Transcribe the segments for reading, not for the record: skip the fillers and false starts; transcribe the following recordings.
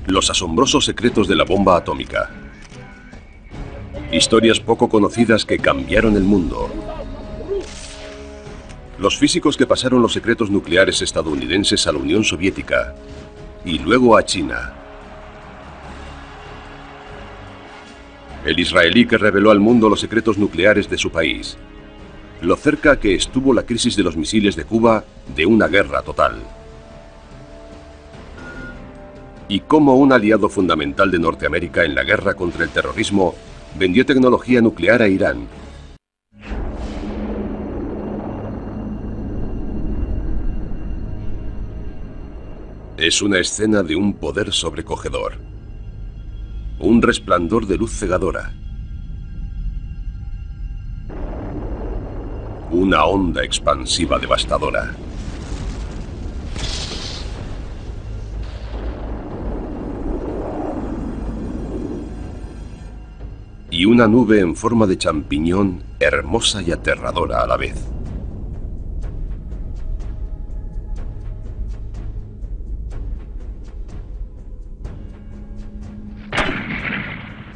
Los asombrosos secretos de la bomba atómica. Historias poco conocidas que cambiaron el mundo. Los físicos que pasaron los secretos nucleares estadounidenses a la Unión Soviética y luego a China. El israelí que reveló al mundo los secretos nucleares de su país. Lo cerca que estuvo la crisis de los misiles de Cuba de una guerra total. Y cómo un aliado fundamental de Norteamérica en la guerra contra el terrorismo vendió tecnología nuclear a Irán. Es una escena de un poder sobrecogedor. Un resplandor de luz cegadora. Una onda expansiva devastadora. Y una nube en forma de champiñón, hermosa y aterradora a la vez.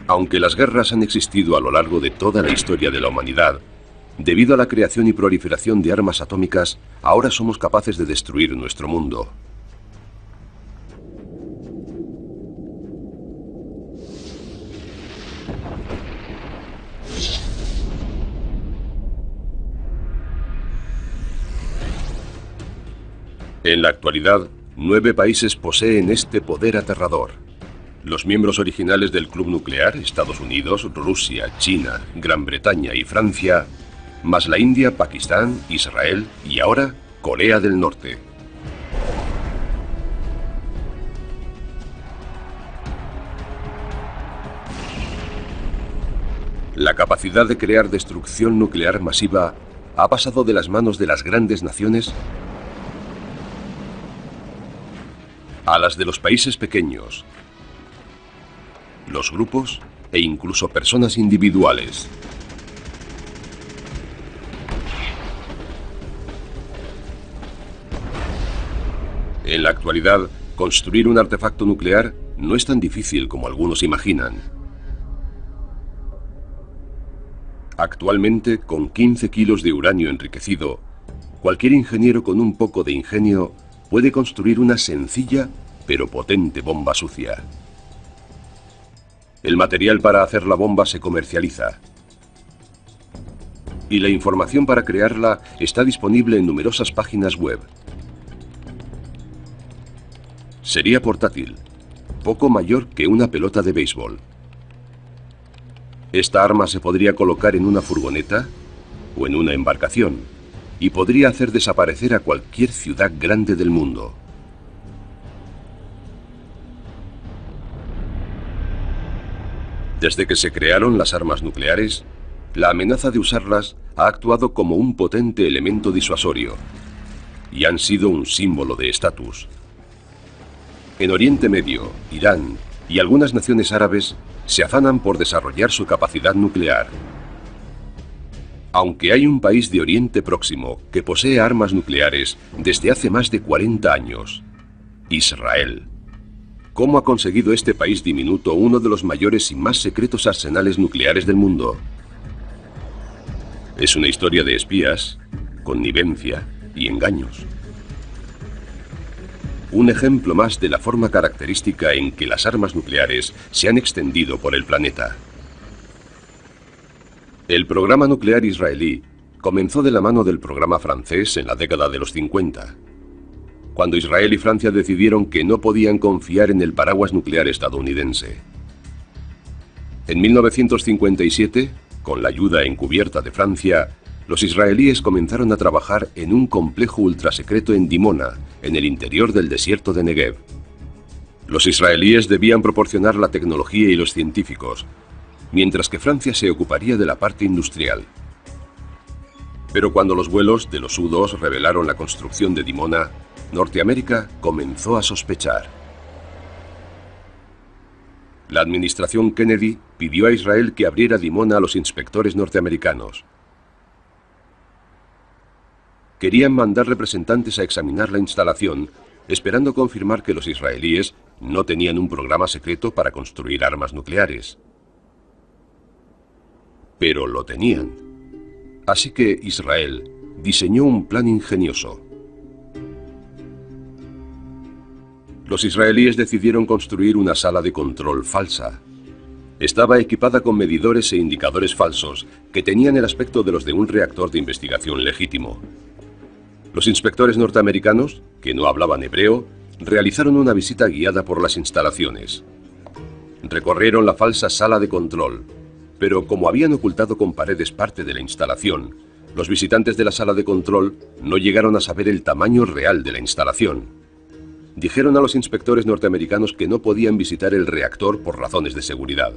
Aunque las guerras han existido a lo largo de toda la historia de la humanidad, debido a la creación y proliferación de armas atómicas, ahora somos capaces de destruir nuestro mundo. En la actualidad, 9 países poseen este poder aterrador. Los miembros originales del Club Nuclear, Estados Unidos, Rusia, China, Gran Bretaña y Francia, más la India, Pakistán, Israel y ahora Corea del Norte. La capacidad de crear destrucción nuclear masiva ha pasado de las manos de las grandes naciones a las de los países pequeños, los grupos e incluso personas individuales. En la actualidad, construir un artefacto nuclear no es tan difícil como algunos imaginan. Actualmente, con 15 kilos de uranio enriquecido, cualquier ingeniero con un poco de ingenio puede construir una sencilla pero potente bomba sucia. El material para hacer la bomba se comercializa. Y la información para crearla está disponible en numerosas páginas web. Sería portátil, poco mayor que una pelota de béisbol. Esta arma se podría colocar en una furgoneta o en una embarcación y podría hacer desaparecer a cualquier ciudad grande del mundo. Desde que se crearon las armas nucleares, la amenaza de usarlas ha actuado como un potente elemento disuasorio y han sido un símbolo de estatus. En Oriente Medio, Irán y algunas naciones árabes se afanan por desarrollar su capacidad nuclear. Aunque hay un país de Oriente Próximo que posee armas nucleares desde hace más de 40 años, Israel. ¿Cómo ha conseguido este país diminuto uno de los mayores y más secretos arsenales nucleares del mundo? Es una historia de espías, connivencia y engaños. Un ejemplo más de la forma característica en que las armas nucleares se han extendido por el planeta. El programa nuclear israelí comenzó de la mano del programa francés en la década de los 50, cuando Israel y Francia decidieron que no podían confiar en el paraguas nuclear estadounidense. En 1957, con la ayuda encubierta de Francia, los israelíes comenzaron a trabajar en un complejo ultrasecreto en Dimona, en el interior del desierto de Negev. Los israelíes debían proporcionar la tecnología y los científicos, mientras que Francia se ocuparía de la parte industrial. Pero cuando los vuelos de los U-2 revelaron la construcción de Dimona, Norteamérica comenzó a sospechar. La administración Kennedy pidió a Israel que abriera Dimona a los inspectores norteamericanos. Querían mandar representantes a examinar la instalación esperando confirmar que los israelíes no tenían un programa secreto para construir armas nucleares. Pero lo tenían. Así que Israel diseñó un plan ingenioso. Los israelíes decidieron construir una sala de control falsa. Estaba equipada con medidores e indicadores falsos que tenían el aspecto de los de un reactor de investigación legítimo. Los inspectores norteamericanos, que no hablaban hebreo, realizaron una visita guiada por las instalaciones. Recorrieron la falsa sala de control, pero como habían ocultado con paredes parte de la instalación, los visitantes de la sala de control no llegaron a saber el tamaño real de la instalación. Dijeron a los inspectores norteamericanos que no podían visitar el reactor por razones de seguridad.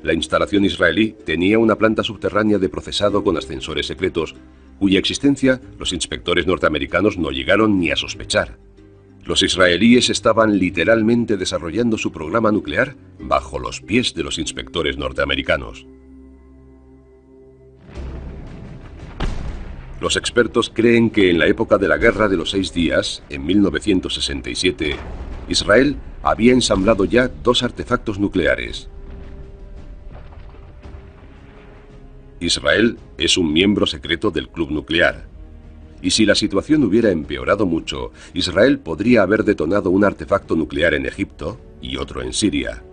La instalación israelí tenía una planta subterránea de procesado con ascensores secretos, cuya existencia los inspectores norteamericanos no llegaron ni a sospechar. Los israelíes estaban literalmente desarrollando su programa nuclear bajo los pies de los inspectores norteamericanos. Los expertos creen que en la época de la Guerra de los 6 Días, en 1967, Israel había ensamblado ya 2 artefactos nucleares. Israel es un miembro secreto del Club Nuclear. Y si la situación hubiera empeorado mucho, Israel podría haber detonado un artefacto nuclear en Egipto y otro en Siria.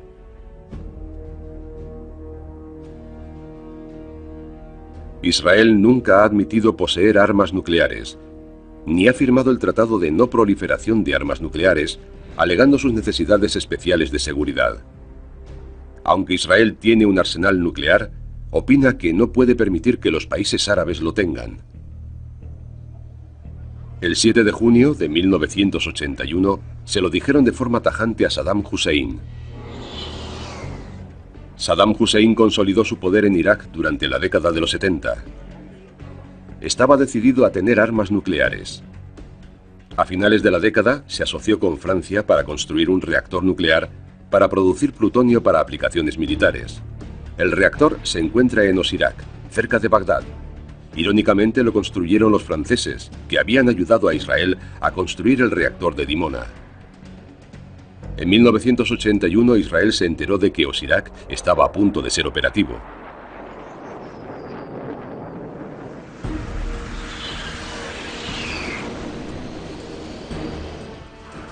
Israel nunca ha admitido poseer armas nucleares, ni ha firmado el Tratado de No Proliferación de Armas Nucleares, alegando sus necesidades especiales de seguridad. Aunque Israel tiene un arsenal nuclear, opina que no puede permitir que los países árabes lo tengan. El 7 de junio de 1981 se lo dijeron de forma tajante a Saddam Hussein. Saddam Hussein consolidó su poder en Irak durante la década de los 70. Estaba decidido a tener armas nucleares. A finales de la década se asoció con Francia para construir un reactor nuclear para producir plutonio para aplicaciones militares. El reactor se encuentra en Osirak, cerca de Bagdad. Irónicamente lo construyeron los franceses, que habían ayudado a Israel a construir el reactor de Dimona. En 1981 Israel se enteró de que Osirak estaba a punto de ser operativo.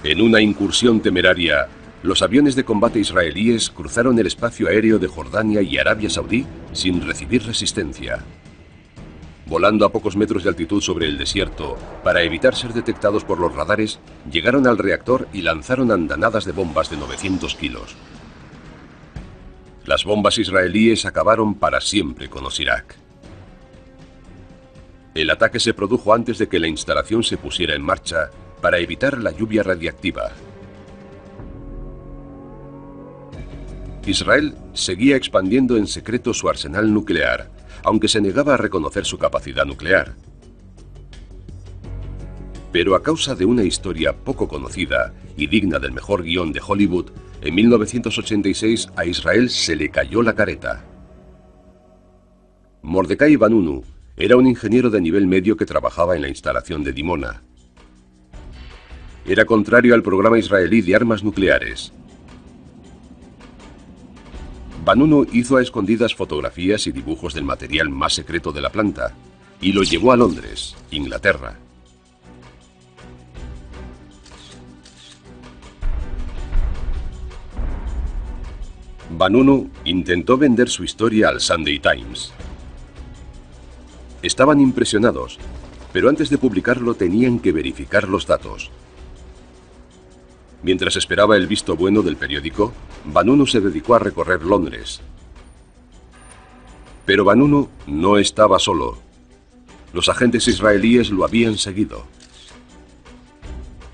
En una incursión temeraria, los aviones de combate israelíes cruzaron el espacio aéreo de Jordania y Arabia Saudí sin recibir resistencia. Volando a pocos metros de altitud sobre el desierto, para evitar ser detectados por los radares, llegaron al reactor y lanzaron andanadas de bombas de 900 kilos. Las bombas israelíes acabaron para siempre con Osirak. El ataque se produjo antes de que la instalación se pusiera en marcha para evitar la lluvia radiactiva. Israel seguía expandiendo en secreto su arsenal nuclear, aunque se negaba a reconocer su capacidad nuclear. Pero a causa de una historia poco conocida y digna del mejor guión de Hollywood, en 1986 a Israel se le cayó la careta. Mordecai Vanunu era un ingeniero de nivel medio que trabajaba en la instalación de Dimona. Era contrario al programa israelí de armas nucleares. Vanunu hizo a escondidas fotografías y dibujos del material más secreto de la planta y lo llevó a Londres, Inglaterra. Vanunu intentó vender su historia al Sunday Times. Estaban impresionados, pero antes de publicarlo tenían que verificar los datos. Mientras esperaba el visto bueno del periódico, Vanunu se dedicó a recorrer Londres. Pero Vanunu no estaba solo. Los agentes israelíes lo habían seguido.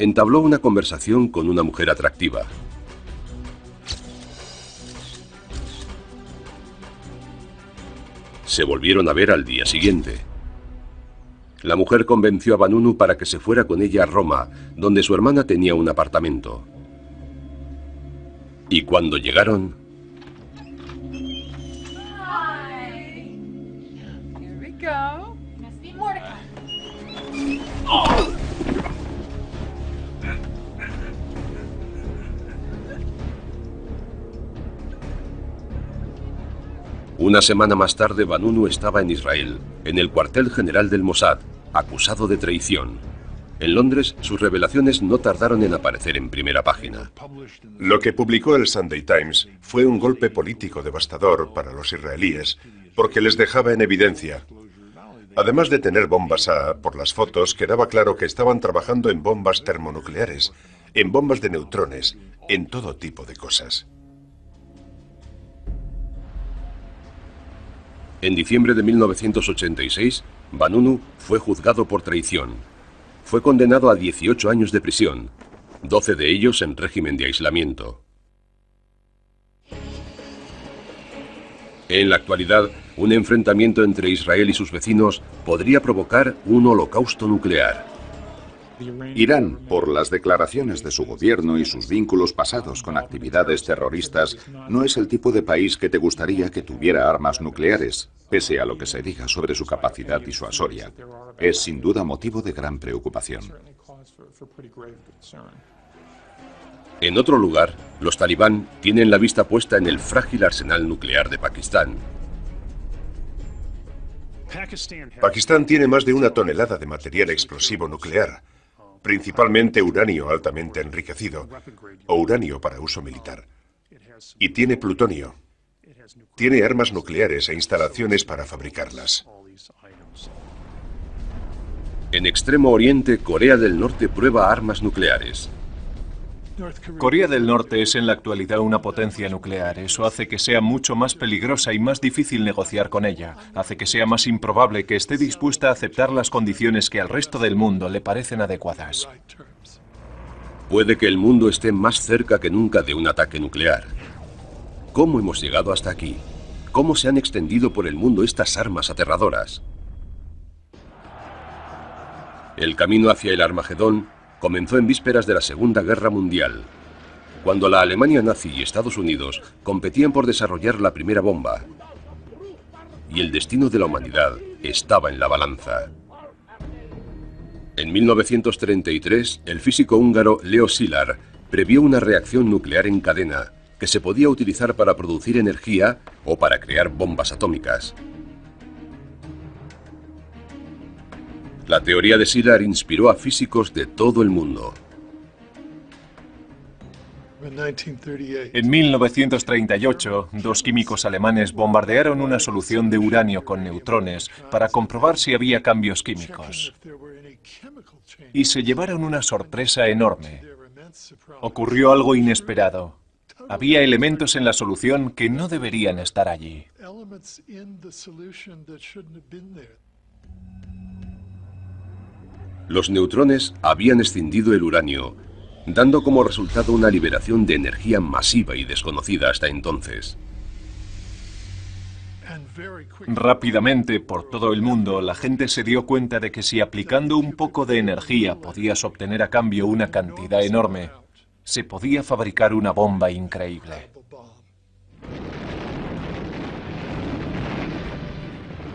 Entabló una conversación con una mujer atractiva. Se volvieron a ver al día siguiente. La mujer convenció a Vanunu para que se fuera con ella a Roma, donde su hermana tenía un apartamento. Y cuando llegaron... Here we go. Must be Mordecai. Una semana más tarde, Vanunu estaba en Israel, en el cuartel general del Mossad, acusado de traición. En Londres, sus revelaciones no tardaron en aparecer en primera página. Lo que publicó el Sunday Times fue un golpe político devastador para los israelíes, porque les dejaba en evidencia. Además de tener bombas A, por las fotos quedaba claro que estaban trabajando en bombas termonucleares, en bombas de neutrones, en todo tipo de cosas. En diciembre de 1986, Vanunu fue juzgado por traición. Fue condenado a 18 años de prisión, 12 de ellos en régimen de aislamiento. En la actualidad, un enfrentamiento entre Israel y sus vecinos podría provocar un holocausto nuclear. Irán, por las declaraciones de su gobierno y sus vínculos pasados con actividades terroristas, no es el tipo de país que te gustaría que tuviera armas nucleares, pese a lo que se diga sobre su capacidad disuasoria. Es sin duda motivo de gran preocupación. En otro lugar, los talibán tienen la vista puesta en el frágil arsenal nuclear de Pakistán. Pakistán tiene más de 1 tonelada de material explosivo nuclear, principalmente uranio altamente enriquecido, o uranio para uso militar. Y tiene plutonio. Tiene armas nucleares e instalaciones para fabricarlas. En Extremo Oriente, Corea del Norte prueba armas nucleares. Corea del Norte es en la actualidad una potencia nuclear. Eso hace que sea mucho más peligrosa y más difícil negociar con ella. Hace que sea más improbable que esté dispuesta a aceptar las condiciones que al resto del mundo le parecen adecuadas. Puede que el mundo esté más cerca que nunca de un ataque nuclear. ¿Cómo hemos llegado hasta aquí? ¿Cómo se han extendido por el mundo estas armas aterradoras? El camino hacia el Armagedón comenzó en vísperas de la Segunda Guerra Mundial, cuando la Alemania nazi y Estados Unidos competían por desarrollar la primera bomba, y el destino de la humanidad estaba en la balanza. En 1933, el físico húngaro Leo Szilard previó una reacción nuclear en cadena que se podía utilizar para producir energía o para crear bombas atómicas. La teoría de Szilard inspiró a físicos de todo el mundo. En 1938, 2 químicos alemanes bombardearon una solución de uranio con neutrones para comprobar si había cambios químicos. Y se llevaron una sorpresa enorme. Ocurrió algo inesperado. Había elementos en la solución que no deberían estar allí. Los neutrones habían escindido el uranio, dando como resultado una liberación de energía masiva y desconocida hasta entonces. Rápidamente, por todo el mundo, la gente se dio cuenta de que si aplicando un poco de energía podías obtener a cambio una cantidad enorme, se podía fabricar una bomba increíble.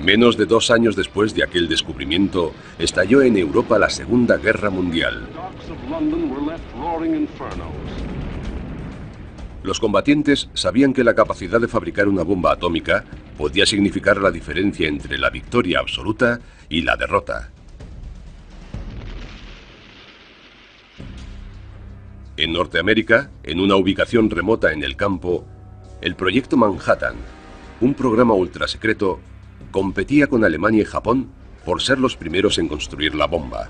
Menos de 2 años después de aquel descubrimiento, estalló en Europa la Segunda Guerra Mundial. Los combatientes sabían que la capacidad de fabricar una bomba atómica podía significar la diferencia entre la victoria absoluta y la derrota. En Norteamérica, en una ubicación remota en el campo, el Proyecto Manhattan, un programa ultrasecreto, competía con Alemania y Japón por ser los primeros en construir la bomba.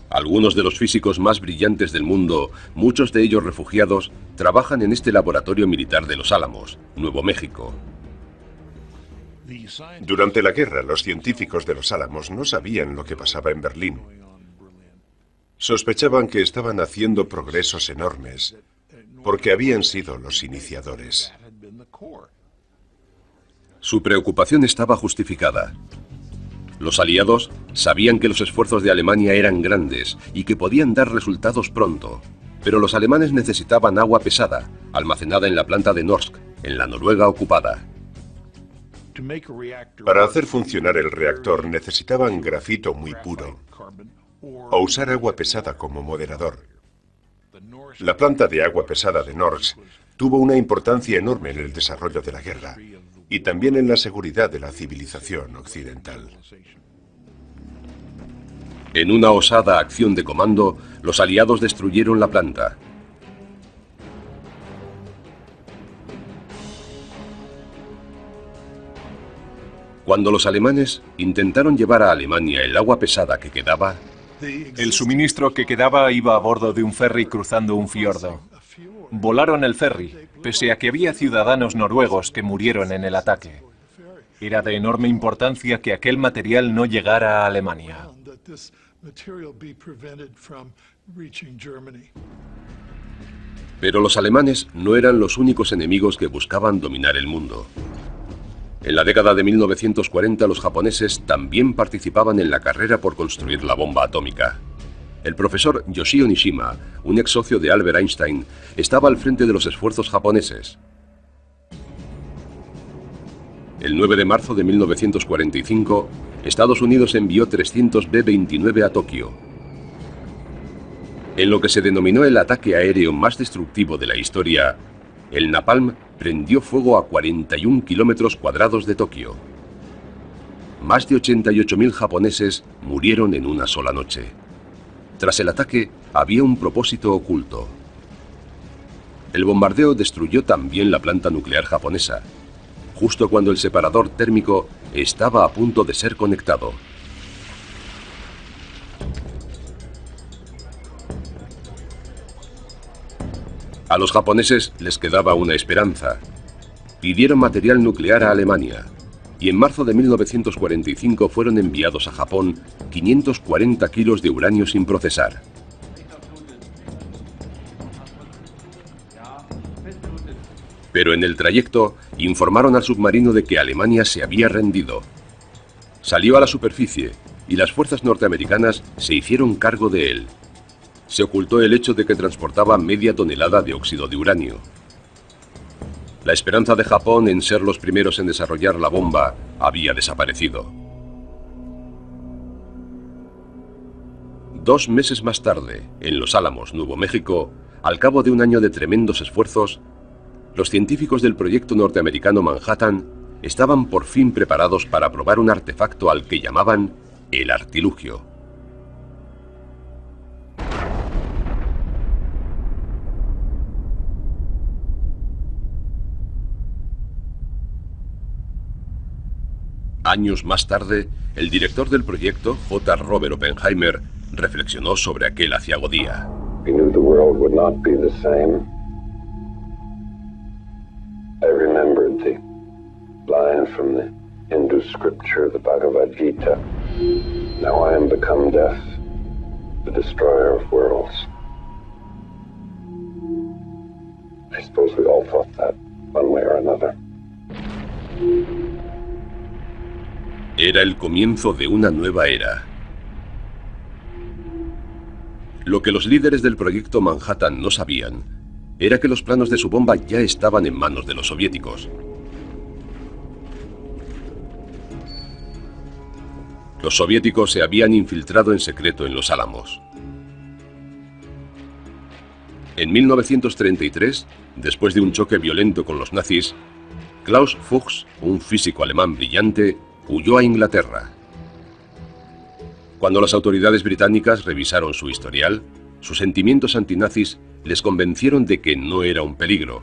Algunos de los físicos más brillantes del mundo, muchos de ellos refugiados, trabajan en este laboratorio militar de Los Álamos, Nuevo México. Durante la guerra, los científicos de Los Álamos no sabían lo que pasaba en Berlín. Sospechaban que estaban haciendo progresos enormes, porque habían sido los iniciadores. Su preocupación estaba justificada. Los aliados sabían que los esfuerzos de Alemania eran grandes y que podían dar resultados pronto, pero los alemanes necesitaban agua pesada, almacenada en la planta de Norsk, en la Noruega ocupada. Para hacer funcionar el reactor necesitaban grafito muy puro, o usar agua pesada como moderador. La planta de agua pesada de Norsk tuvo una importancia enorme en el desarrollo de la guerra y también en la seguridad de la civilización occidental. En una osada acción de comando, los aliados destruyeron la planta. Cuando los alemanes intentaron llevar a Alemania el agua pesada que quedaba, el suministro que quedaba iba a bordo de un ferry cruzando un fiordo. Volaron el ferry, pese a que había ciudadanos noruegos que murieron en el ataque. Era de enorme importancia que aquel material no llegara a Alemania. Pero los alemanes no eran los únicos enemigos que buscaban dominar el mundo. En la década de 1940 los japoneses también participaban en la carrera por construir la bomba atómica. El profesor Yoshio Nishima, un ex socio de Albert Einstein, estaba al frente de los esfuerzos japoneses. El 9 de marzo de 1945, Estados Unidos envió 300 B-29 a Tokio. En lo que se denominó el ataque aéreo más destructivo de la historia, el napalm prendió fuego a 41 kilómetros cuadrados de Tokio. Más de 88.000 japoneses murieron en una sola noche. Tras el ataque, había un propósito oculto. El bombardeo destruyó también la planta nuclear japonesa, justo cuando el separador térmico estaba a punto de ser conectado. A los japoneses les quedaba una esperanza. Pidieron material nuclear a Alemania, y en marzo de 1945 fueron enviados a Japón 540 kilos de uranio sin procesar. Pero en el trayecto informaron al submarino de que Alemania se había rendido. Salió a la superficie y las fuerzas norteamericanas se hicieron cargo de él. Se ocultó el hecho de que transportaba media tonelada de óxido de uranio. La esperanza de Japón en ser los primeros en desarrollar la bomba había desaparecido. 2 meses más tarde, en Los Álamos, Nuevo México, al cabo de un año de tremendos esfuerzos, los científicos del proyecto norteamericano Manhattan estaban por fin preparados para probar un artefacto al que llamaban el artilugio. Años más tarde, el director del proyecto, J. Robert Oppenheimer, reflexionó sobre aquel aciago día. We knew the world would not be the same. I remembered the line from the Hindu scripture, the Bhagavad Gita. Now I am become death, the destroyer of worlds. I suppose we all thought that, one way or another. Era el comienzo de una nueva era. Lo que los líderes del proyecto Manhattan no sabían era que los planos de su bomba ya estaban en manos de los soviéticos. Los soviéticos se habían infiltrado en secreto en Los Álamos. En 1933, después de un choque violento con los nazis, Klaus Fuchs, un físico alemán brillante, huyó a Inglaterra. Cuando las autoridades británicas revisaron su historial, sus sentimientos antinazis les convencieron de que no era un peligro.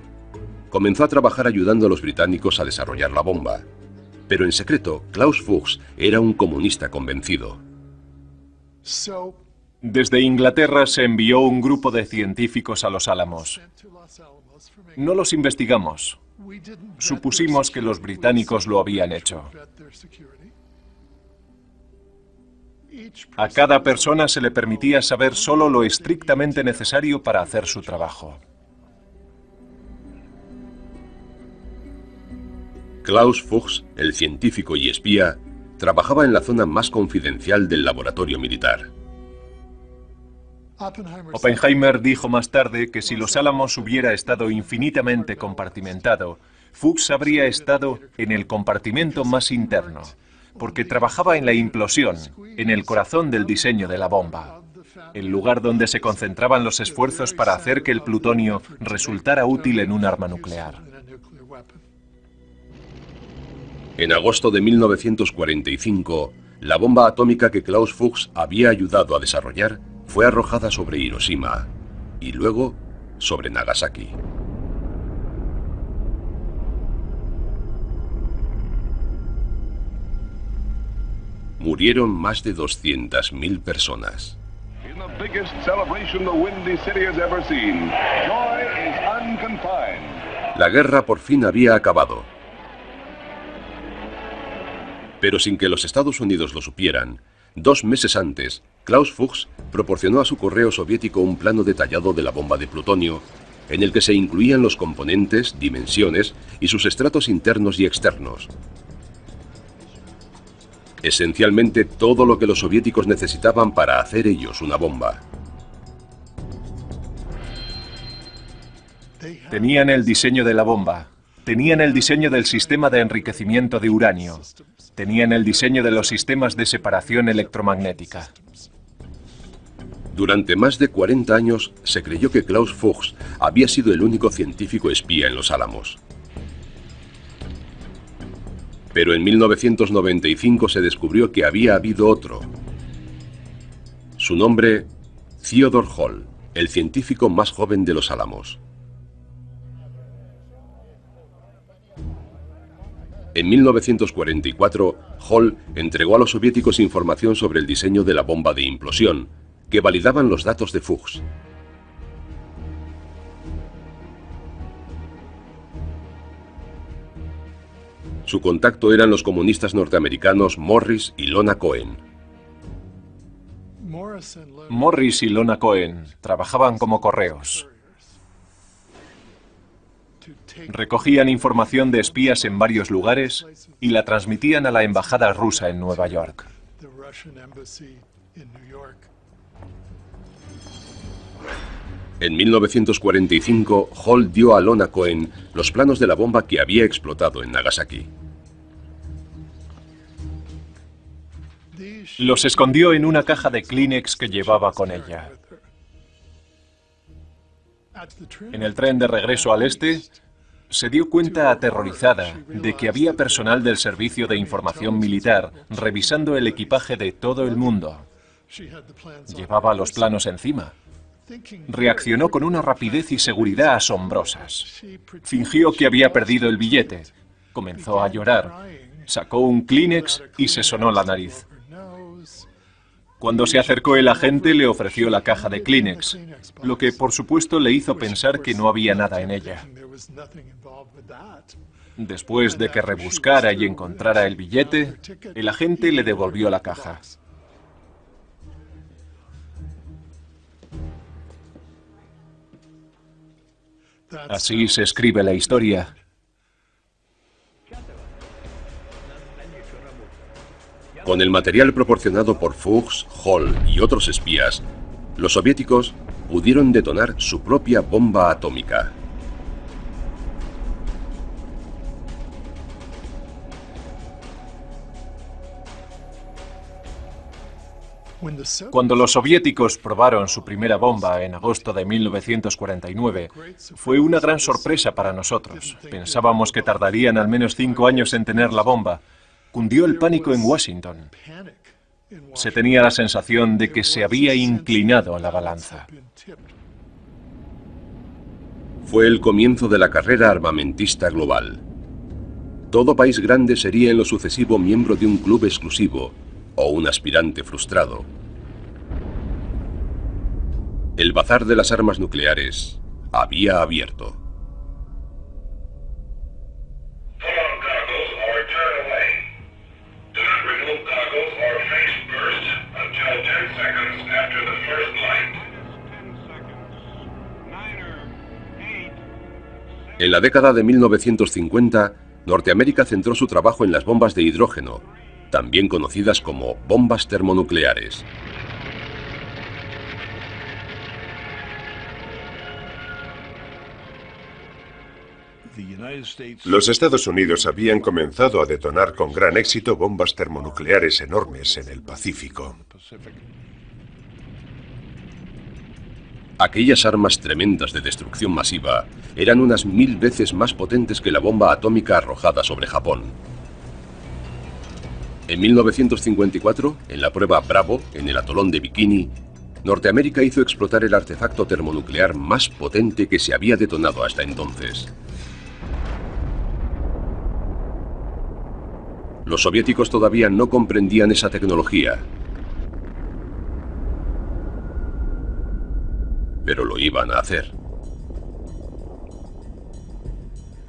Comenzó a trabajar ayudando a los británicos a desarrollar la bomba. Pero en secreto, Klaus Fuchs era un comunista convencido. Desde Inglaterra se envió un grupo de científicos a Los Álamos. No los investigamos. Supusimos que los británicos lo habían hecho. A cada persona se le permitía saber solo lo estrictamente necesario para hacer su trabajo. Klaus Fuchs, el científico y espía, trabajaba en la zona más confidencial del laboratorio militar. Oppenheimer dijo más tarde que si Los Álamos hubiera estado infinitamente compartimentado, Fuchs habría estado en el compartimento más interno, porque trabajaba en la implosión, en el corazón del diseño de la bomba. el lugar donde se concentraban los esfuerzos para hacer que el plutonio resultara útil en un arma nuclear. En agosto de 1945, la bomba atómica que Klaus Fuchs había ayudado a desarrollar fue arrojada sobre Hiroshima y luego sobre Nagasaki. Murieron más de 200.000 personas. La guerra por fin había acabado. Pero sin que los Estados Unidos lo supieran, 2 meses antes, Klaus Fuchs proporcionó a su correo soviético un plano detallado de la bomba de plutonio, en el que se incluían los componentes, dimensiones y sus estratos internos y externos. Esencialmente todo lo que los soviéticos necesitaban para hacer ellos una bomba. Tenían el diseño de la bomba, tenían el diseño del sistema de enriquecimiento de uranio, tenían el diseño de los sistemas de separación electromagnética. Durante más de 40 años se creyó que Klaus Fuchs había sido el único científico espía en Los Álamos. Pero en 1995 se descubrió que había habido otro. Su nombre, Theodore Hall, el científico más joven de Los Álamos. En 1944, Hall entregó a los soviéticos información sobre el diseño de la bomba de implosión, que validaban los datos de Fuchs. Su contacto eran los comunistas norteamericanos Morris y Lona Cohen. Morris y Lona Cohen trabajaban como correos. Recogían información de espías en varios lugares y la transmitían a la embajada rusa en Nueva York. En 1945, Hall dio a Lona Cohen los planos de la bomba que había explotado en Nagasaki. Los escondió en una caja de Kleenex que llevaba con ella. En el tren de regreso al este, se dio cuenta aterrorizada de que había personal del Servicio de Información Militar revisando el equipaje de todo el mundo. Llevaba los planos encima. Reaccionó con una rapidez y seguridad asombrosas. Fingió que había perdido el billete. Comenzó a llorar. Sacó un Kleenex y se sonó la nariz. Cuando se acercó el agente, le ofreció la caja de Kleenex, lo que por supuesto le hizo pensar que no había nada en ella. Después de que rebuscara y encontrara el billete, el agente le devolvió la caja. Así se escribe la historia. Con el material proporcionado por Fuchs, Hall y otros espías, los soviéticos pudieron detonar su propia bomba atómica. Cuando los soviéticos probaron su primera bomba en agosto de 1949, fue una gran sorpresa para nosotros. Pensábamos que tardarían al menos 5 años en tener la bomba. Cundió el pánico en Washington. Se tenía la sensación de que se había inclinado la balanza. Fue el comienzo de la carrera armamentista global. Todo país grande sería en lo sucesivo miembro de un club exclusivo o un aspirante frustrado. El bazar de las armas nucleares había abierto. En la década de 1950, Norteamérica centró su trabajo en las bombas de hidrógeno, también conocidas como bombas termonucleares. Los Estados Unidos habían comenzado a detonar con gran éxito bombas termonucleares enormes en el Pacífico. Aquellas armas tremendas de destrucción masiva eran unas 1000 veces más potentes que la bomba atómica arrojada sobre Japón. En 1954, en la prueba Bravo, en el atolón de Bikini, Norteamérica hizo explotar el artefacto termonuclear más potente que se había detonado hasta entonces. Los soviéticos todavía no comprendían esa tecnología, pero lo iban a hacer.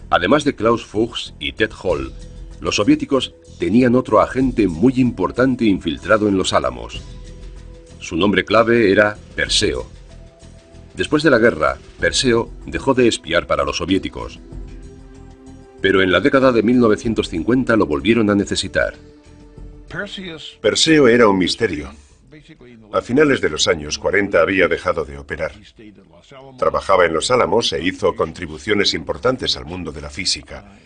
Además de Klaus Fuchs y Ted Hall, los soviéticos tenían otro agente muy importante infiltrado en los Álamos. Su nombre clave era Perseo. Después de la guerra, Perseo dejó de espiar para los soviéticos. Pero en la década de 1950 lo volvieron a necesitar. Perseo era un misterio. A finales de los años 40 había dejado de operar. Trabajaba en Los Álamos e hizo contribuciones importantes al mundo de la física.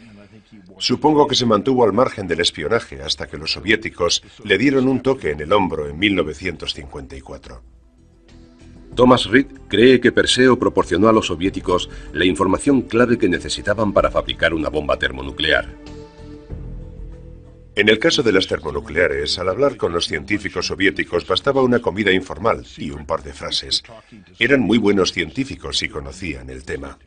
Supongo que se mantuvo al margen del espionaje hasta que los soviéticos le dieron un toque en el hombro en 1954. Thomas Reed cree que Perseo proporcionó a los soviéticos la información clave que necesitaban para fabricar una bomba termonuclear. En el caso de las termonucleares, al hablar con los científicos soviéticos bastaba una comida informal y un par de frases. Eran muy buenos científicos y conocían el tema.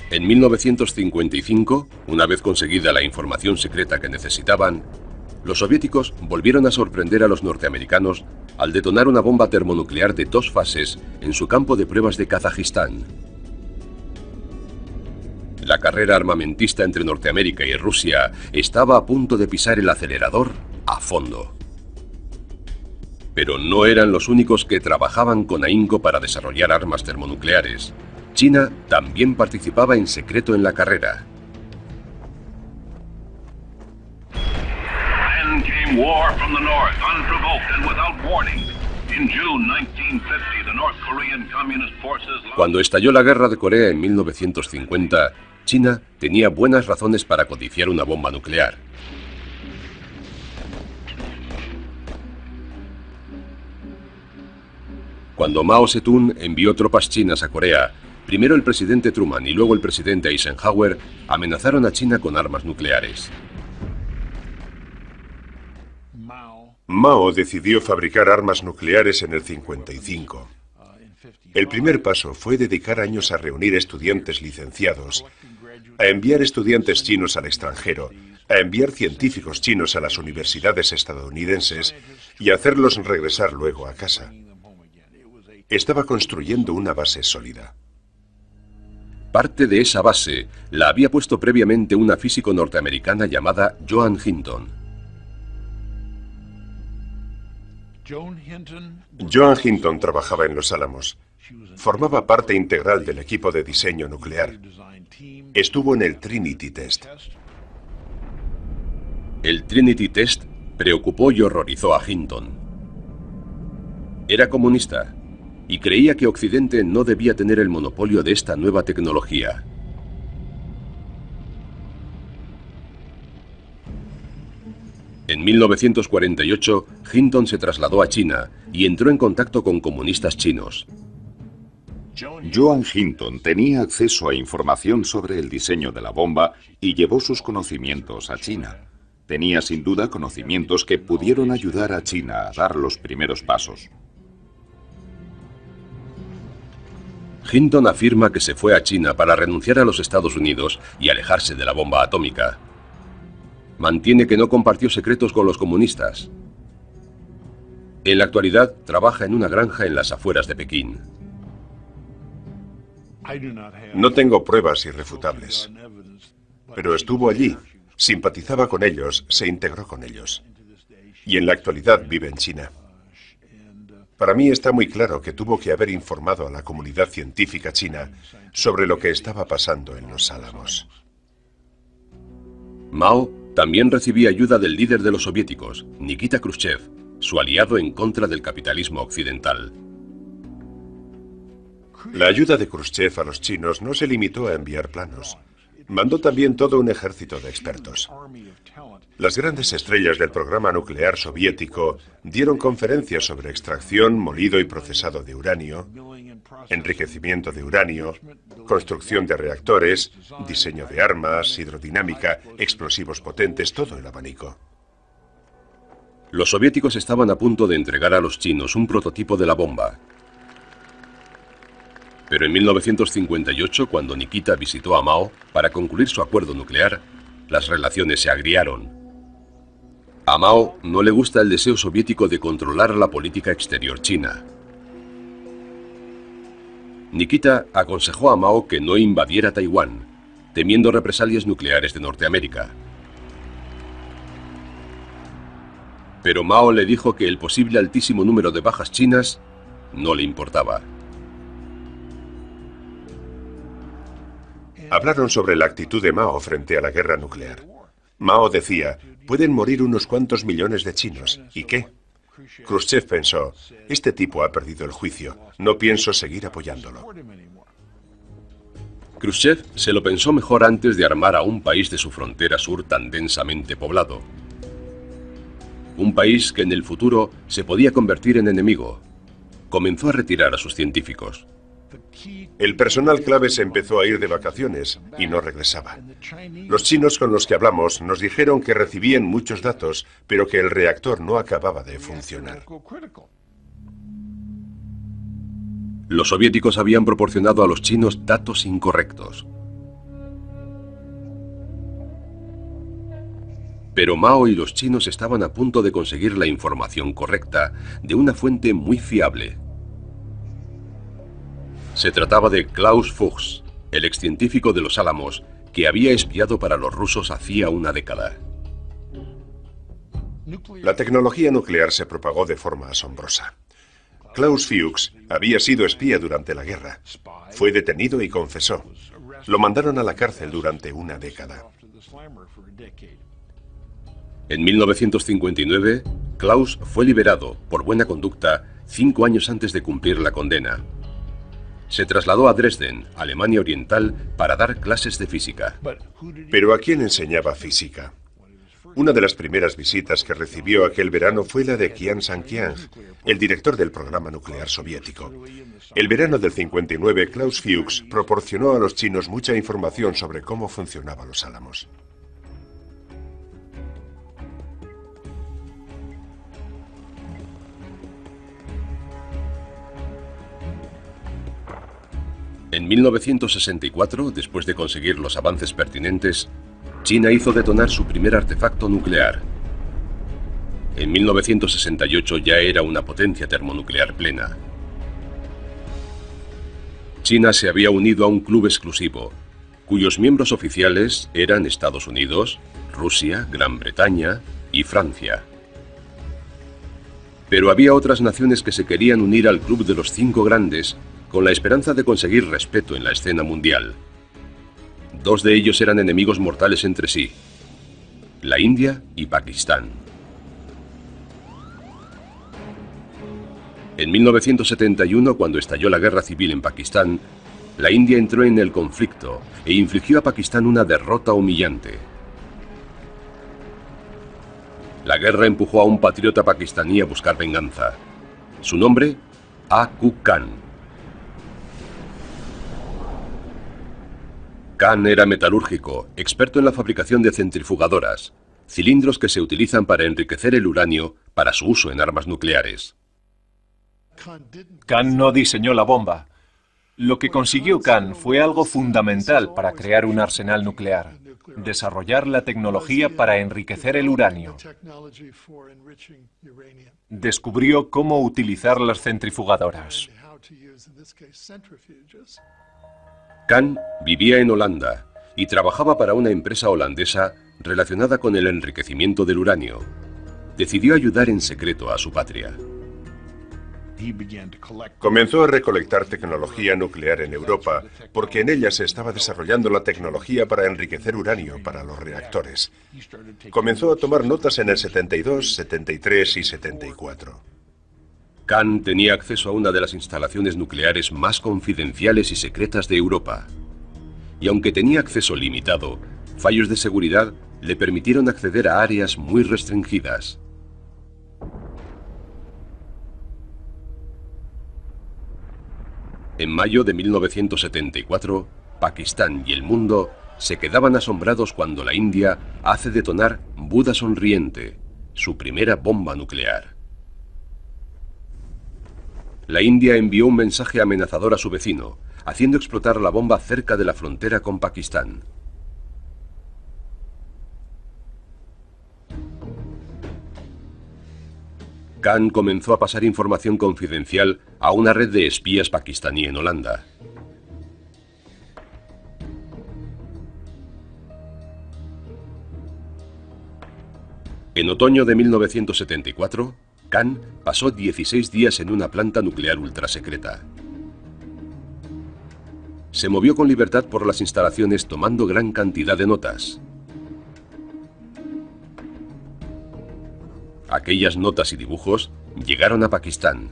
En 1955, una vez conseguida la información secreta que necesitaban, los soviéticos volvieron a sorprender a los norteamericanos al detonar una bomba termonuclear de 2 fases en su campo de pruebas de Kazajistán. La carrera armamentista entre Norteamérica y Rusia estaba a punto de pisar el acelerador a fondo. Pero no eran los únicos que trabajaban con ahínco para desarrollar armas termonucleares. China también participaba en secreto en la carrera. Then came war from the north, unprovoked and without warning. In June 1950, the North Korean Communist Forces... Cuando estalló la guerra de Corea en 1950, China tenía buenas razones para codiciar una bomba nuclear. Cuando Mao Zedong envió tropas chinas a Corea, primero el presidente Truman y luego el presidente Eisenhower amenazaron a China con armas nucleares. Mao decidió fabricar armas nucleares en el 55. El primer paso fue dedicar años a reunir estudiantes licenciados, a enviar estudiantes chinos al extranjero, a enviar científicos chinos a las universidades estadounidenses y a hacerlos regresar luego a casa. Estaba construyendo una base sólida. Parte de esa base la había puesto previamente una físico norteamericana llamada Joan Hinton. Joan Hinton trabajaba en Los Álamos. Formaba parte integral del equipo de diseño nuclear. Estuvo en el Trinity Test. El Trinity Test preocupó y horrorizó a Hinton. Era comunista y creía que Occidente no debía tener el monopolio de esta nueva tecnología. En 1948, Hinton se trasladó a China y entró en contacto con comunistas chinos. Joan Hinton tenía acceso a información sobre el diseño de la bomba y llevó sus conocimientos a China. Tenía sin duda conocimientos que pudieron ayudar a China a dar los primeros pasos. Hinton afirma que se fue a China para renunciar a los Estados Unidos y alejarse de la bomba atómica. Mantiene que no compartió secretos con los comunistas. En la actualidad, trabaja en una granja en las afueras de Pekín. No tengo pruebas irrefutables, pero estuvo allí, simpatizaba con ellos, se integró con ellos. Y en la actualidad vive en China. Para mí está muy claro que tuvo que haber informado a la comunidad científica china sobre lo que estaba pasando en Los Álamos. Mao también recibía ayuda del líder de los soviéticos, Nikita Khrushchev, su aliado en contra del capitalismo occidental. La ayuda de Khrushchev a los chinos no se limitó a enviar planos. Mandó también todo un ejército de expertos. Las grandes estrellas del programa nuclear soviético dieron conferencias sobre extracción, molido y procesado de uranio, enriquecimiento de uranio, construcción de reactores, diseño de armas, hidrodinámica, explosivos potentes, todo el abanico. Los soviéticos estaban a punto de entregar a los chinos un prototipo de la bomba. Pero en 1958, cuando Nikita visitó a Mao para concluir su acuerdo nuclear, las relaciones se agriaron. A Mao no le gusta el deseo soviético de controlar la política exterior china. Nikita aconsejó a Mao que no invadiera Taiwán, temiendo represalias nucleares de Norteamérica. Pero Mao le dijo que el posible altísimo número de bajas chinas no le importaba. Hablaron sobre la actitud de Mao frente a la guerra nuclear. Mao decía, pueden morir unos cuantos millones de chinos. ¿Y qué? Khrushchev pensó, este tipo ha perdido el juicio, no pienso seguir apoyándolo. Khrushchev se lo pensó mejor antes de armar a un país de su frontera sur tan densamente poblado. Un país que en el futuro se podía convertir en enemigo. Comenzó a retirar a sus científicos. El personal clave se empezó a ir de vacaciones y no regresaba. Los chinos con los que hablamos nos dijeron que recibían muchos datos, pero que el reactor no acababa de funcionar. Los soviéticos habían proporcionado a los chinos datos incorrectos. Pero Mao y los chinos estaban a punto de conseguir la información correcta de una fuente muy fiable. Se trataba de Klaus Fuchs, el excientífico de los Álamos, que había espiado para los rusos hacía una década. La tecnología nuclear se propagó de forma asombrosa. Klaus Fuchs había sido espía durante la guerra. Fue detenido y confesó. Lo mandaron a la cárcel durante una década. En 1959, Klaus fue liberado por buena conducta 5 años antes de cumplir la condena. Se trasladó a Dresden, Alemania Oriental, para dar clases de física. ¿Pero a quién enseñaba física? Una de las primeras visitas que recibió aquel verano fue la de Kian Sankiang, el director del programa nuclear soviético. El verano del 59, Klaus Fuchs proporcionó a los chinos mucha información sobre cómo funcionaban los Álamos. En 1964, después de conseguir los avances pertinentes, China hizo detonar su primer artefacto nuclear. En 1968 ya era una potencia termonuclear plena. China se había unido a un club exclusivo, cuyos miembros oficiales eran Estados Unidos, Rusia, Gran Bretaña y Francia. Pero había otras naciones que se querían unir al club de los 5 grandes con la esperanza de conseguir respeto en la escena mundial. 2 de ellos eran enemigos mortales entre sí, la India y Pakistán. En 1971, cuando estalló la guerra civil en Pakistán, la India entró en el conflicto e infligió a Pakistán una derrota humillante. La guerra empujó a un patriota pakistaní a buscar venganza. Su nombre, A.Q. Khan. Khan era metalúrgico, experto en la fabricación de centrifugadoras, cilindros que se utilizan para enriquecer el uranio para su uso en armas nucleares. Khan no diseñó la bomba. Lo que consiguió Khan fue algo fundamental para crear un arsenal nuclear: desarrollar la tecnología para enriquecer el uranio. Descubrió cómo utilizar las centrifugadoras. Khan vivía en Holanda y trabajaba para una empresa holandesa relacionada con el enriquecimiento del uranio. Decidió ayudar en secreto a su patria. Comenzó a recolectar tecnología nuclear en Europa porque en ella se estaba desarrollando la tecnología para enriquecer uranio para los reactores. Comenzó a tomar notas en el 72, 73 y 74. Khan tenía acceso a una de las instalaciones nucleares más confidenciales y secretas de Europa. y aunque tenía acceso limitado, fallos de seguridad le permitieron acceder a áreas muy restringidas. En mayo de 1974, Pakistán y el mundo se quedaban asombrados cuando la India hace detonar Buda Sonriente, su primera bomba nuclear. La India envió un mensaje amenazador a su vecino, haciendo explotar la bomba cerca de la frontera con Pakistán. Khan comenzó a pasar información confidencial a una red de espías pakistaní en Holanda. En otoño de 1974, Khan pasó 16 días en una planta nuclear ultrasecreta. Se movió con libertad por las instalaciones tomando gran cantidad de notas. Aquellas notas y dibujos llegaron a Pakistán.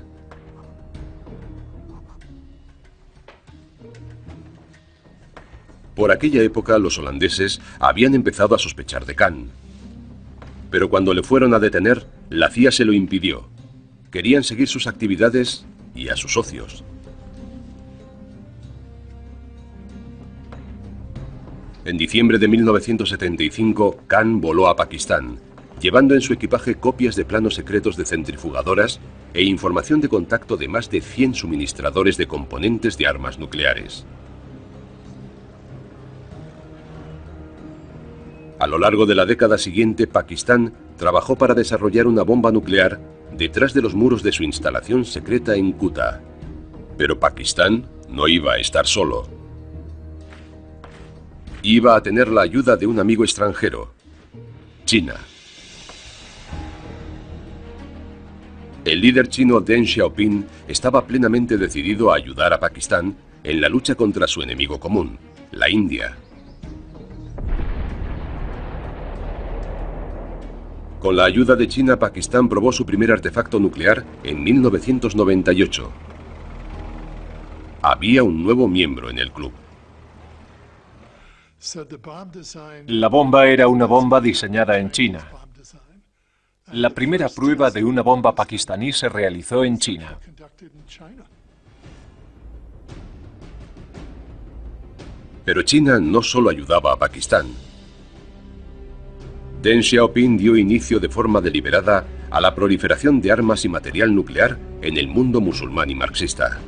Por aquella época los holandeses habían empezado a sospechar de Khan. Pero cuando le fueron a detener, la CIA se lo impidió. Querían seguir sus actividades y a sus socios. En diciembre de 1975, Khan voló a Pakistán, llevando en su equipaje copias de planos secretos de centrifugadoras e información de contacto de más de 100 suministradores de componentes de armas nucleares. A lo largo de la década siguiente, Pakistán trabajó para desarrollar una bomba nuclear detrás de los muros de su instalación secreta en Quetta. Pero Pakistán no iba a estar solo. Iba a tener la ayuda de un amigo extranjero, China. El líder chino Deng Xiaoping estaba plenamente decidido a ayudar a Pakistán en la lucha contra su enemigo común, la India. Con la ayuda de China, Pakistán probó su primer artefacto nuclear en 1998. Había un nuevo miembro en el club. La bomba era una bomba diseñada en China. La primera prueba de una bomba pakistaní se realizó en China. Pero China no solo ayudaba a Pakistán. Deng Xiaoping dio inicio de forma deliberada a la proliferación de armas y material nuclear en el mundo musulmán y marxista.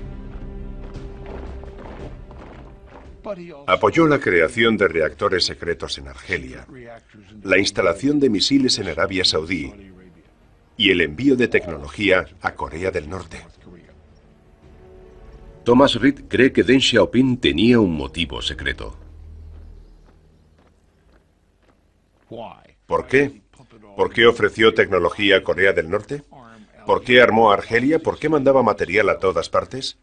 Apoyó la creación de reactores secretos en Argelia, la instalación de misiles en Arabia Saudí y el envío de tecnología a Corea del Norte. Thomas Reed cree que Deng Xiaoping tenía un motivo secreto. ¿Por qué? ¿Por qué ofreció tecnología a Corea del Norte? ¿Por qué armó a Argelia? ¿Por qué mandaba material a todas partes?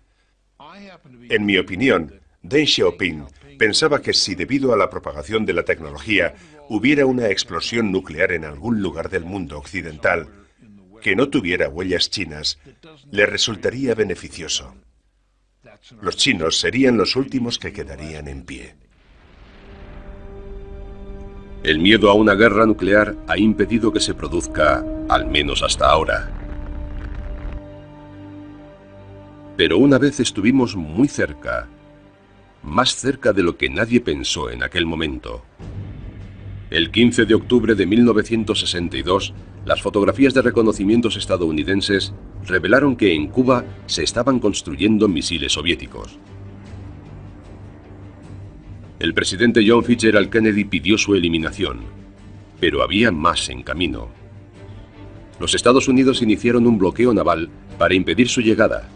En mi opinión, Deng Xiaoping pensaba que si debido a la propagación de la tecnología hubiera una explosión nuclear en algún lugar del mundo occidental que no tuviera huellas chinas, le resultaría beneficioso. Los chinos serían los últimos que quedarían en pie. El miedo a una guerra nuclear ha impedido que se produzca, al menos hasta ahora. Pero una vez estuvimos muy cerca, más cerca de lo que nadie pensó en aquel momento. El 15 de octubre de 1962, las fotografías de reconocimientos estadounidenses revelaron que en Cuba se estaban construyendo misiles soviéticos. El presidente John Fitzgerald Kennedy pidió su eliminación, pero había más en camino. Los Estados Unidos iniciaron un bloqueo naval para impedir su llegada.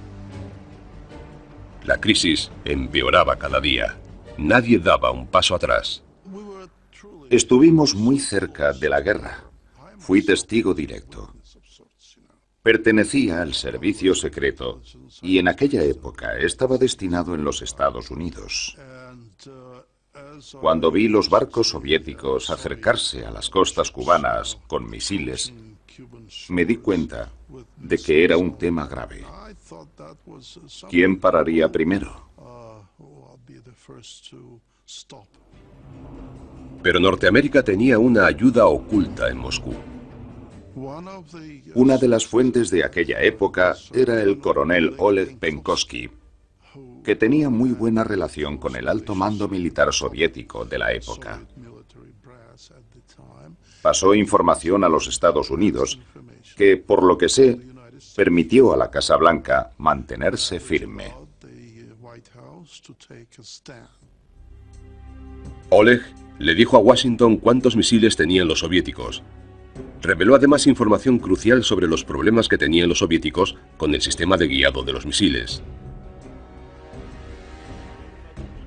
La crisis empeoraba cada día. Nadie daba un paso atrás. Estuvimos muy cerca de la guerra. Fui testigo directo. Pertenecía al servicio secreto y en aquella época estaba destinado en los Estados Unidos. Cuando vi los barcos soviéticos acercarse a las costas cubanas con misiles, me di cuenta de que era un tema grave. ¿Quién pararía primero? Pero Norteamérica tenía una ayuda oculta en Moscú. Una de las fuentes de aquella época era el coronel Oleg Penkovsky, que tenía muy buena relación con el alto mando militar soviético de la época. Pasó información a los Estados Unidos que, por lo que sé, permitió a la Casa Blanca mantenerse firme. Oleg le dijo a Washington cuántos misiles tenían los soviéticos. Reveló además información crucial sobre los problemas que tenían los soviéticos con el sistema de guiado de los misiles.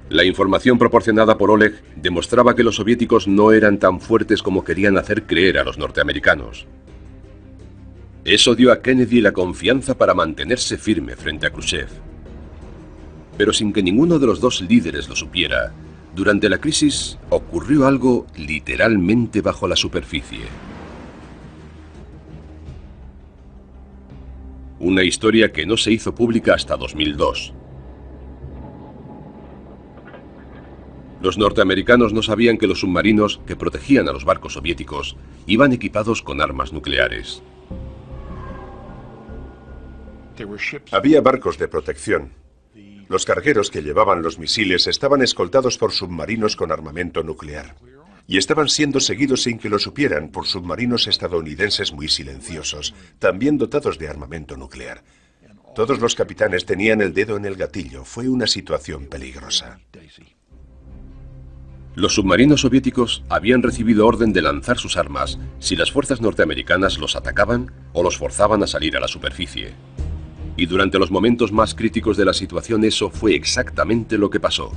La información proporcionada por Oleg demostraba que los soviéticos no eran tan fuertes como querían hacer creer a los norteamericanos. Eso dio a Kennedy la confianza para mantenerse firme frente a Khrushchev. Pero sin que ninguno de los dos líderes lo supiera, durante la crisis ocurrió algo literalmente bajo la superficie. Una historia que no se hizo pública hasta 2002. Los norteamericanos no sabían que los submarinos que protegían a los barcos soviéticos iban equipados con armas nucleares. Había barcos de protección. Los cargueros que llevaban los misiles estaban escoltados por submarinos con armamento nuclear. Y estaban siendo seguidos sin que lo supieran por submarinos estadounidenses muy silenciosos, también dotados de armamento nuclear. Todos los capitanes tenían el dedo en el gatillo. Fue una situación peligrosa. Los submarinos soviéticos habían recibido orden de lanzar sus armas si las fuerzas norteamericanas los atacaban o los forzaban a salir a la superficie. Y durante los momentos más críticos de la situación eso fue exactamente lo que pasó.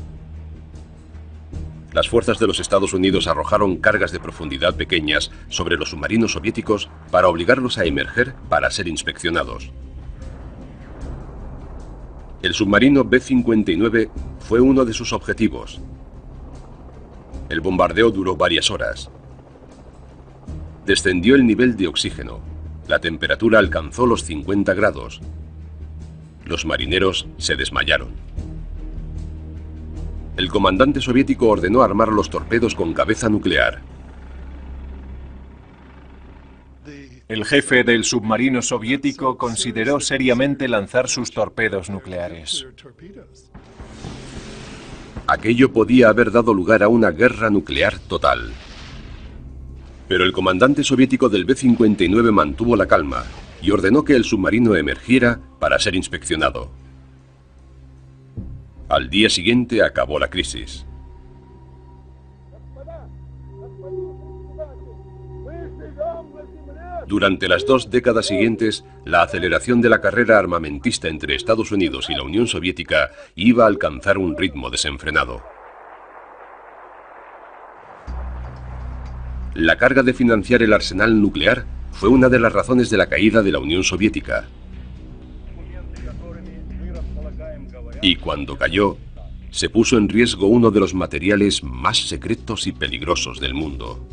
Las fuerzas de los Estados Unidos arrojaron cargas de profundidad pequeñas sobre los submarinos soviéticos para obligarlos a emerger para ser inspeccionados. El submarino B-59 fue uno de sus objetivos. El bombardeo duró varias horas. Descendió el nivel de oxígeno. La temperatura alcanzó los 50 grados. Los marineros se desmayaron. El comandante soviético ordenó armar los torpedos con cabeza nuclear. El jefe del submarino soviético consideró seriamente lanzar sus torpedos nucleares. Aquello podía haber dado lugar a una guerra nuclear total. Pero el comandante soviético del B-59 mantuvo la calma y ordenó que el submarino emergiera para ser inspeccionado. Al día siguiente acabó la crisis. Durante las 2 décadas siguientes, la aceleración de la carrera armamentista entre Estados Unidos y la Unión Soviética iba a alcanzar un ritmo desenfrenado. La carga de financiar el arsenal nuclear fue una de las razones de la caída de la Unión Soviética. Y cuando cayó, se puso en riesgo uno de los materiales más secretos y peligrosos del mundo.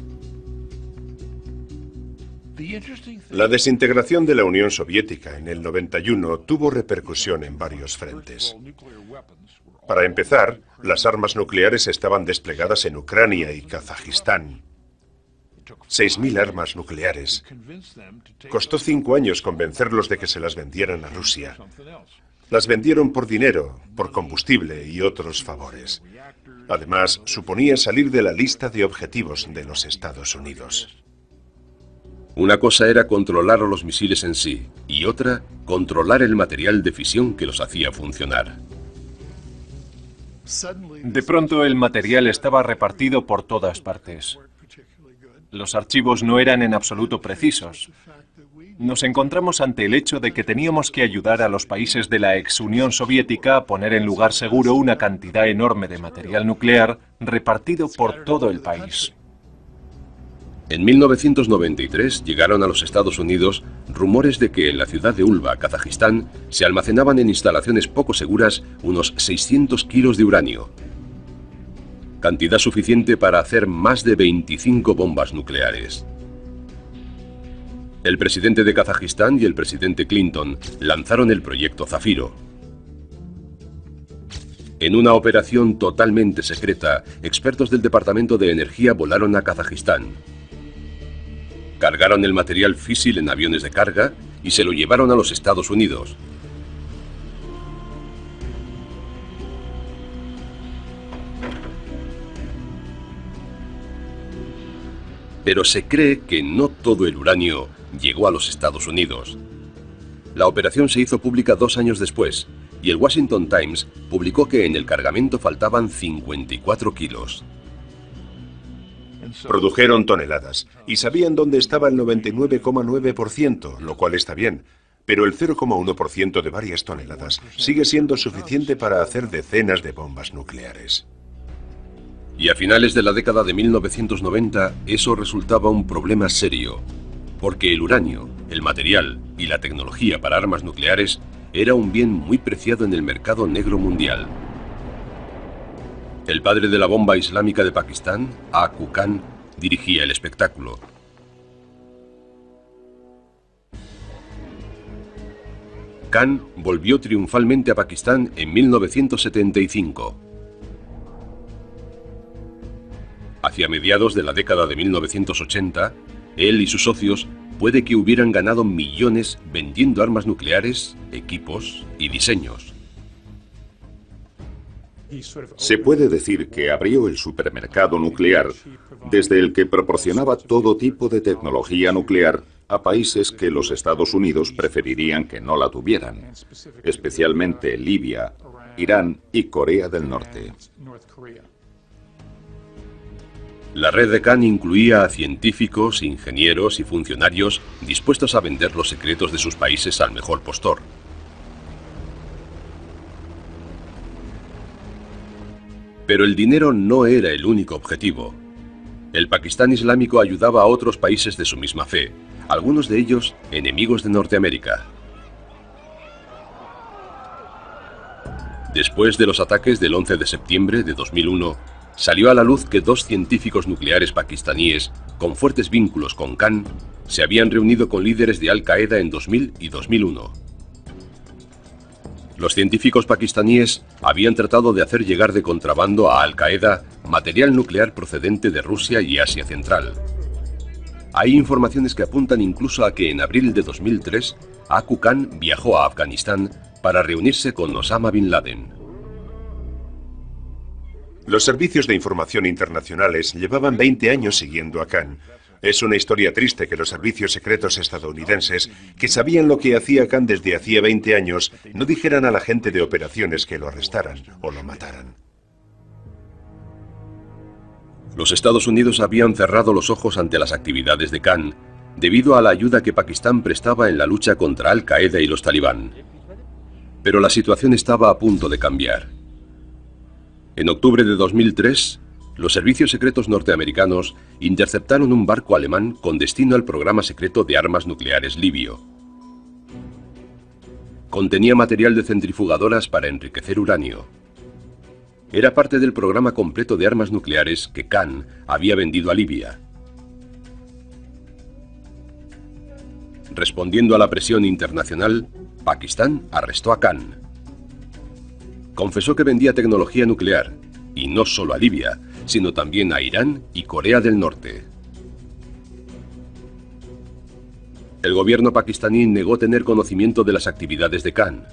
La desintegración de la Unión Soviética en el 91 tuvo repercusión en varios frentes. Para empezar, las armas nucleares estaban desplegadas en Ucrania y Kazajistán. 6.000 armas nucleares. Costó 5 años convencerlos de que se las vendieran a Rusia. Las vendieron por dinero, por combustible y otros favores. Además, suponía salir de la lista de objetivos de los Estados Unidos. Una cosa era controlar los misiles en sí, y otra, controlar el material de fisión que los hacía funcionar. De pronto el material estaba repartido por todas partes. Los archivos no eran en absoluto precisos. Nos encontramos ante el hecho de que teníamos que ayudar a los países de la ex Unión Soviética a poner en lugar seguro una cantidad enorme de material nuclear repartido por todo el país. En 1993 llegaron a los Estados Unidos rumores de que en la ciudad de Ulva, Kazajistán, se almacenaban en instalaciones poco seguras unos 600 kilos de uranio. Cantidad suficiente para hacer más de 25 bombas nucleares. El presidente de Kazajistán y el presidente Clinton lanzaron el proyecto Zafiro. En una operación totalmente secreta, expertos del Departamento de Energía volaron a Kazajistán. Cargaron el material físil en aviones de carga y se lo llevaron a los Estados Unidos. Pero se cree que no todo el uranio llegó a los Estados Unidos. La operación se hizo pública 2 años después, y el Washington Times publicó que en el cargamento faltaban 54 kilos. Produjeron toneladas y sabían dónde estaba el 99,9%, lo cual está bien, pero el 0,1% de varias toneladas sigue siendo suficiente para hacer decenas de bombas nucleares. Y a finales de la década de 1990, eso resultaba un problema serio, porque el uranio, el material y la tecnología para armas nucleares era un bien muy preciado en el mercado negro mundial. El padre de la bomba islámica de Pakistán, Aku Khan, dirigía el espectáculo. Khan volvió triunfalmente a Pakistán en 1975. Hacia mediados de la década de 1980, él y sus socios puede que hubieran ganado millones vendiendo armas nucleares, equipos y diseños. Se puede decir que abrió el supermercado nuclear, desde el que proporcionaba todo tipo de tecnología nuclear a países que los Estados Unidos preferirían que no la tuvieran, especialmente Libia, Irán y Corea del Norte. La red de Khan incluía a científicos, ingenieros y funcionarios dispuestos a vender los secretos de sus países al mejor postor. Pero el dinero no era el único objetivo. El Pakistán Islámico ayudaba a otros países de su misma fe, algunos de ellos enemigos de Norteamérica. Después de los ataques del 11 de septiembre de 2001, salió a la luz que 2 científicos nucleares pakistaníes, con fuertes vínculos con Khan, se habían reunido con líderes de Al-Qaeda en 2000 y 2001. Los científicos pakistaníes habían tratado de hacer llegar de contrabando a Al-Qaeda material nuclear procedente de Rusia y Asia Central. Hay informaciones que apuntan incluso a que en abril de 2003, Aku Khan viajó a Afganistán para reunirse con Osama Bin Laden. Los servicios de información internacionales llevaban 20 años siguiendo a Khan. Es una historia triste que los servicios secretos estadounidenses, que sabían lo que hacía Khan desde hacía 20 años, no dijeran a la gente de operaciones que lo arrestaran o lo mataran. Los Estados Unidos habían cerrado los ojos ante las actividades de Khan debido a la ayuda que Pakistán prestaba en la lucha contra Al-Qaeda y los talibán. Pero la situación estaba a punto de cambiar. En octubre de 2003, los servicios secretos norteamericanos interceptaron un barco alemán con destino al programa secreto de armas nucleares libio. Contenía material de centrifugadoras para enriquecer uranio. Era parte del programa completo de armas nucleares que Khan había vendido a Libia. Respondiendo a la presión internacional, Pakistán arrestó a Khan. Confesó que vendía tecnología nuclear, y no solo a Libia, sino también a Irán y Corea del Norte. El gobierno pakistaní negó tener conocimiento de las actividades de Khan.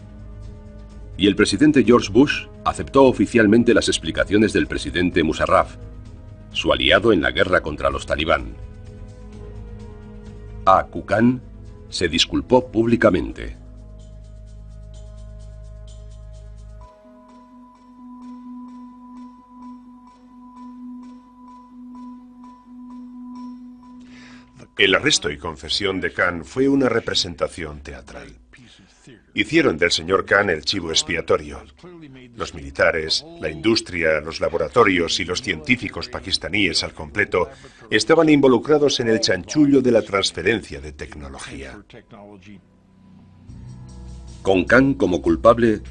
Y el presidente George Bush aceptó oficialmente las explicaciones del presidente Musharraf, su aliado en la guerra contra los talibán. Aku Khan se disculpó públicamente. El arresto y confesión de Khan fue una representación teatral. Hicieron del señor Khan el chivo expiatorio. Los militares, la industria, los laboratorios y los científicos pakistaníes al completo estaban involucrados en el chanchullo de la transferencia de tecnología. Con Khan como culpable,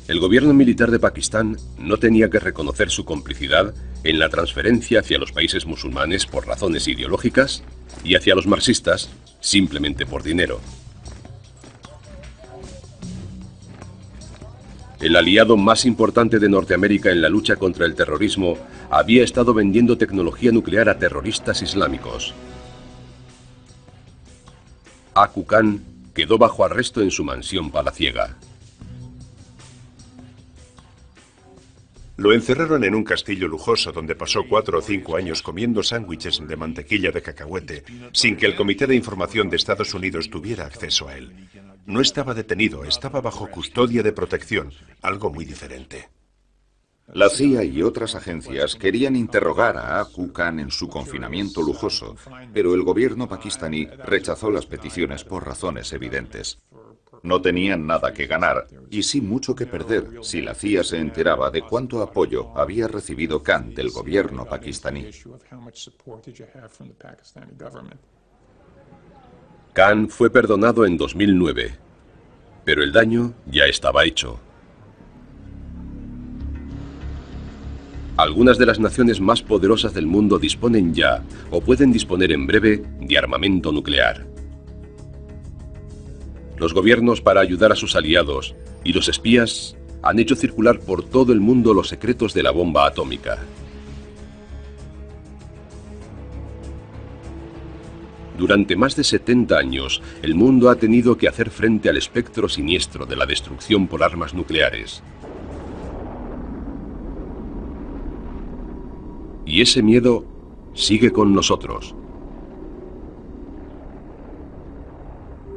el gobierno militar de Pakistán no tenía que reconocer su complicidad en la transferencia hacia los países musulmanes por razones ideológicas y hacia los marxistas simplemente por dinero. el aliado más importante de Norteamérica en la lucha contra el terrorismo, había estado vendiendo tecnología nuclear a terroristas islámicos. Aku Khan quedó bajo arresto en su mansión palaciega. Lo encerraron en un castillo lujoso donde pasó 4 o 5 años comiendo sándwiches de mantequilla de cacahuete, sin que el Comité de Información de Estados Unidos tuviera acceso a él. No estaba detenido, estaba bajo custodia de protección, algo muy diferente. La CIA y otras agencias querían interrogar a Aku Khan en su confinamiento lujoso, pero el gobierno pakistaní rechazó las peticiones por razones evidentes. No tenían nada que ganar y sí mucho que perder si la CIA se enteraba de cuánto apoyo había recibido Khan del gobierno pakistaní. Khan fue perdonado en 2009, pero el daño ya estaba hecho. Algunas de las naciones más poderosas del mundo disponen ya, o pueden disponer en breve, de armamento nuclear. Los gobiernos, para ayudar a sus aliados, y los espías, han hecho circular por todo el mundo los secretos de la bomba atómica. Durante más de 70 años, el mundo ha tenido que hacer frente al espectro siniestro de la destrucción por armas nucleares. Y ese miedo sigue con nosotros.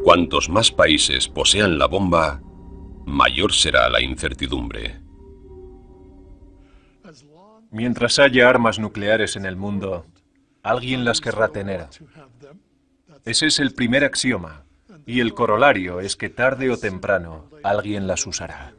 Cuantos más países posean la bomba, mayor será la incertidumbre. Mientras haya armas nucleares en el mundo, alguien las querrá tener. Ese es el primer axioma, y el corolario es que tarde o temprano alguien las usará.